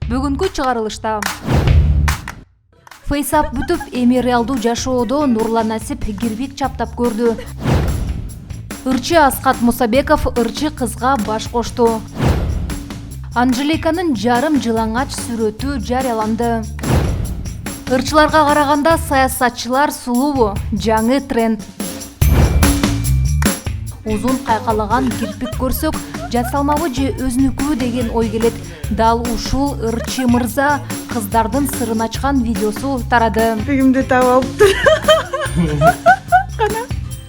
Бүгүнкү чыгарылышта фейсап бүтүп, эми реалдуу жашоодо Нурлан Насип кирпик чаптап көрдү. Ырчы Асхат Мусабеков ырчы кызга баш кошту. Анжеликанын жарым жылаңач сүрөтү жарыяланды. Ырчыларга караганда саясатчылар сулуубу? Жаңы тренд. Узун кайкалаган кирпик көрсөк, жасалмабы же өзүнүкү деген ой келет. Дал ушул ырчы мырза кыздардын сырын ачкан видеосу тарады. Кимди таап алыптыр. Кана.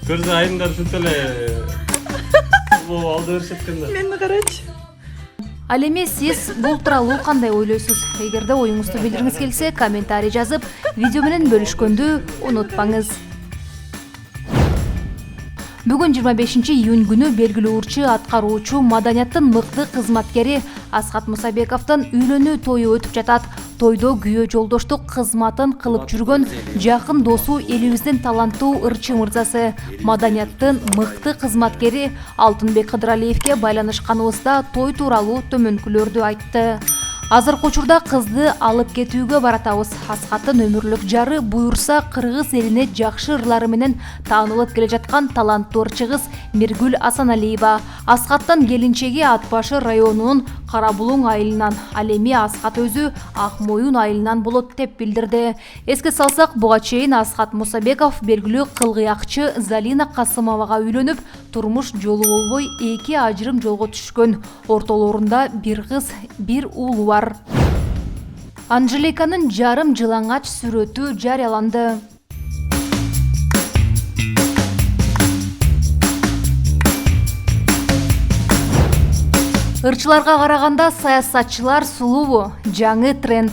Көрсө айымдар ушинтип эле алды беришет экен да. Мени карачы. Ал эми сиз бул тууралуу кандай ойлойсуз? Эгерде оюңузду билдиргиңиз келсе, комментарий жазып, видео менен бөлүшкөндү унутпаңыз. Бүгүн 25-июнь күнү белгилүү ырчы аткаруучу маданияттын мыкты кызматкери Асхат Мусабековдун үйлөнүү тою өтүп жатат. Тойдо күйөө жолдоштук кызматын кылып жүргөн жакын досу элибиздин таланттуу ырчы мырзасы, маданияттын мыкты кызматкери Алтынбек Кыдыралиевге байланышканыбызда той тууралуу төмөнкүлөрдү айтты. Азыркы учурда кызды алып кетүүгө баратабыз. Асхаттын өмүрлүк жары буюрса кыргыз элине жакшы ырлары менен таанылып келе жаткан таланттуу ырчы кыз Миргүл Асаналиева. Асхаттын келинчеги Ат башы районунун Кара Булуң айылынан, ал эми Асхат өзү Ак Моюн айылынан болот деп билдирди. Эске салсак, буга чейин Асхат Мусабеков белгилүү кылгыякчы Залина Касымовага үйлөнүп, турмуш жолу болбой эки ажырым жолго түшкөн. Ортолорунда бир кыз, бир уулу бар. Анжеликанын жарым жылаңач сүрөтү жарыяланды. Ырчыларга караганда саясатчылар сулуубу? Жаңы тренд.